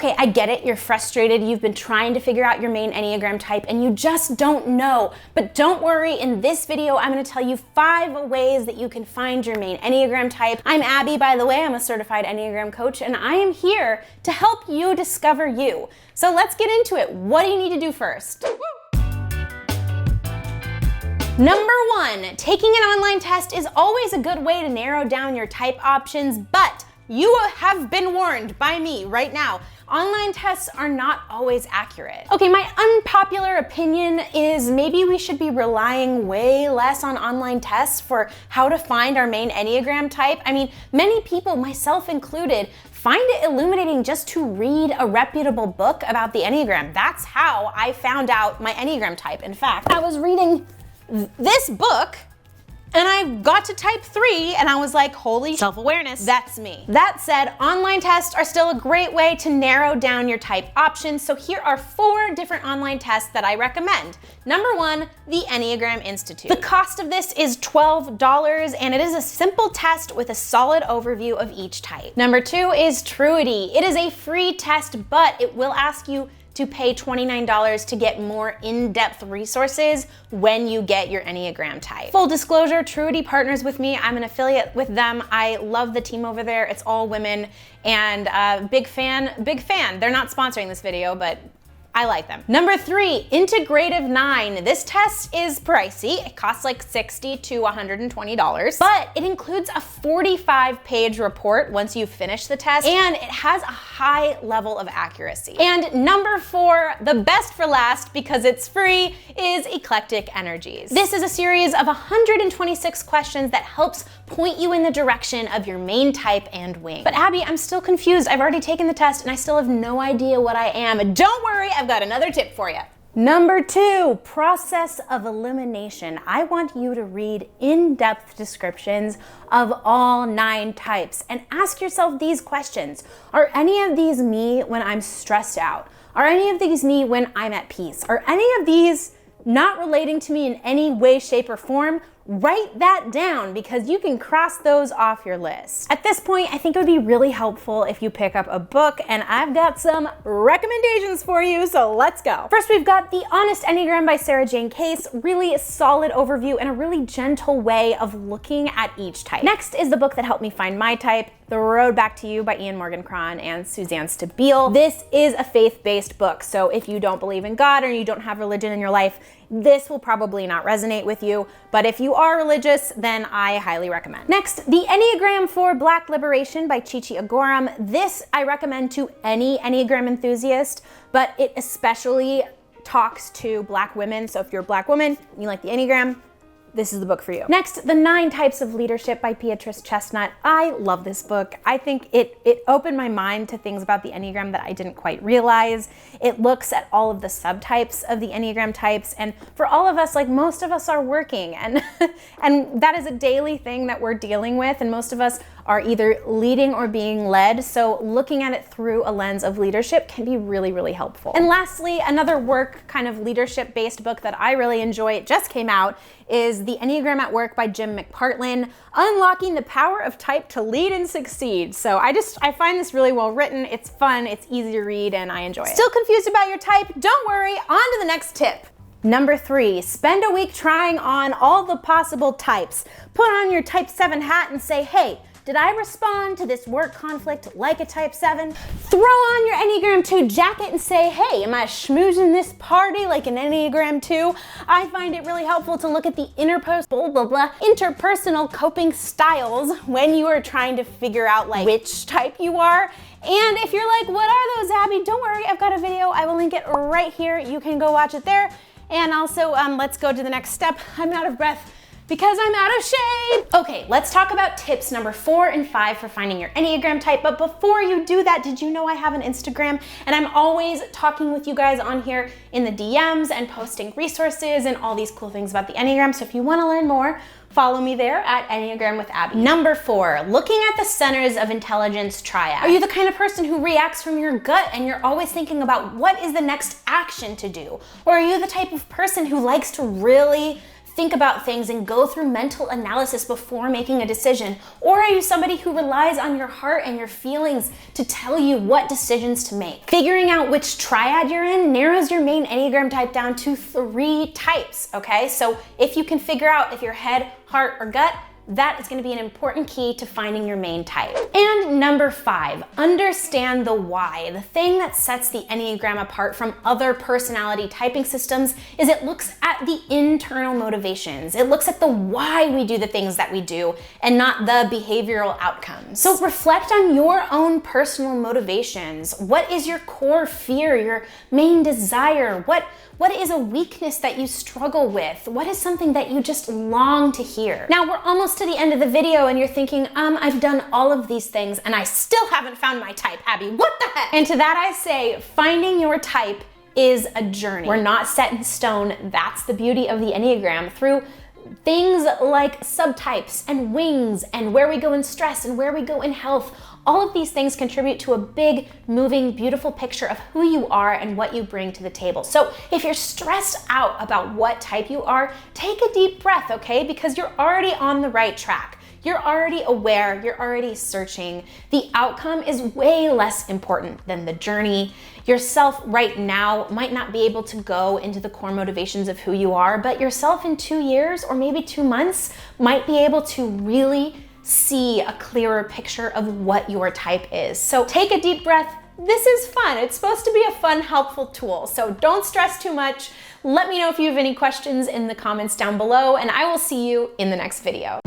Okay, I get it, you're frustrated, you've been trying to figure out your main Enneagram type and you just don't know. But don't worry, in this video, I'm gonna tell you 5 ways that you can find your main Enneagram type. I'm Abbey, by the way, I'm a certified Enneagram coach, and I am here to help you discover you. So let's get into it. What do you need to do first? Number 1, taking an online test is always a good way to narrow down your type options, but you have been warned by me right now. Online tests are not always accurate. Okay, my unpopular opinion is maybe we should be relying way less on online tests for how to find our main Enneagram type. I mean, many people, myself included, find it illuminating just to read a reputable book about the Enneagram. That's how I found out my Enneagram type. In fact, I was reading this book and I got to type 3 and I was like, holy self-awareness, that's me. That said, online tests are still a great way to narrow down your type options. So here are 4 different online tests that I recommend. Number 1, the Enneagram Institute. The cost of this is $12 and it is a simple test with a solid overview of each type. Number 2 is Truity. It is a free test, but it will ask you to pay $29 to get more in-depth resources when you get your Enneagram type. Full disclosure, Truity partners with me. I'm an affiliate with them. I love the team over there. It's all women and big fan. They're not sponsoring this video, but I like them. Number 3, Integrative 9. This test is pricey. It costs like $60 to $120, but it includes a 45-page report once you finish the test, and it has a high level of accuracy. And number 4, the best for last because it's free, is Eclectic Energies. This is a series of 126 questions that helps point you in the direction of your main type and wing. But Abbey, I'm still confused. I've already taken the test and I still have no idea what I am. Don't worry, I've got another tip for you. Number 2, process of elimination. I want you to read in-depth descriptions of all 9 types and ask yourself these questions. Are any of these me when I'm stressed out? Are any of these me when I'm at peace? Are any of these not relating to me in any way, shape, or form? Write that down because you can cross those off your list. At this point, I think it would be really helpful if you pick up a book, and I've got some recommendations for you, so let's go. First, we've got The Honest Enneagram by SaraJane Case, really solid overview and a really gentle way of looking at each type. Next is the book that helped me find my type, The Road Back to You by Cron and Suzanne Stabile. This is a faith-based book, so if you don't believe in God or you don't have religion in your life, this will probably not resonate with you, but if you are religious, then I highly recommend. Next, The Enneagram for Black Liberation by ChiChi Agorom. This I recommend to any Enneagram enthusiast, but it especially talks to Black women, so if you're a Black woman, you like the Enneagram, this is the book for you. Next, The 9 Types of Leadership by Beatrice Chestnut. I love this book. I think it opened my mind to things about the Enneagram that I didn't quite realize. It looks at all of the subtypes of the Enneagram types, and for all of us, like most of us are working, and and that is a daily thing that we're dealing with, and most of us are either leading or being led, so looking at it through a lens of leadership can be really, really helpful. And lastly, another work kind of leadership-based book that I really enjoy, it just came out, is The Enneagram at Work by McPartlin, Unlocking the Power of Type to Lead and Succeed. So I find this really well written, it's fun, it's easy to read, and I enjoy it. Still confused about your type? Don't worry, on to the next tip. Number 3, spend a week trying on all the possible types. Put on your type 7 hat and say, hey, did I respond to this work conflict like a type 7? Throw on your Enneagram 2 jacket and say, hey, am I schmoozing this party like an Enneagram 2? I find it really helpful to look at the interpersonal coping styles when you are trying to figure out like which type you are. And if you're like, what are those, Abbey? Don't worry, I've got a video. I will link it right here. You can go watch it there. And also, let's go to the next step. I'm out of breath because I'm out of shade. Okay, let's talk about tips number 4 and 5 for finding your Enneagram type. But before you do that, did you know I have an Instagram? And I'm always talking with you guys on here in the DMs and posting resources and all these cool things about the Enneagram. So if you wanna learn more, follow me there at Enneagram with Abbey. Number 4, looking at the centers of intelligence triad. Are you the kind of person who reacts from your gut and you're always thinking about what is the next action to do? Or are you the type of person who likes to really think about things and go through mental analysis before making a decision? Or are you somebody who relies on your heart and your feelings to tell you what decisions to make? Figuring out which triad you're in narrows your main Enneagram type down to 3 types, okay? So if you can figure out if you're head, heart, or gut, that is going to be an important key to finding your main type. And number 5, understand the why. The thing that sets the Enneagram apart from other personality typing systems is it looks at the internal motivations. It looks at the why we do the things that we do and not the behavioral outcomes. So reflect on your own personal motivations. What is your core fear, your main desire? What is a weakness that you struggle with? What is something that you just long to hear? Now we're almost to the end of the video and you're thinking, I've done all of these things and I still haven't found my type, Abby, what the heck? And to that I say, finding your type is a journey. We're not set in stone. That's the beauty of the Enneagram. Through things like subtypes and wings and where we go in stress and where we go in health, all of these things contribute to a big, moving, beautiful picture of who you are and what you bring to the table. So if you're stressed out about what type you are, take a deep breath, okay? Because you're already on the right track. You're already aware, you're already searching. The outcome is way less important than the journey. Yourself right now might not be able to go into the core motivations of who you are, but yourself in 2 years or maybe 2 months might be able to really see a clearer picture of what your type is. So take a deep breath. This is fun. It's supposed to be a fun, helpful tool. So don't stress too much. Let me know if you have any questions in the comments down below, and I will see you in the next video.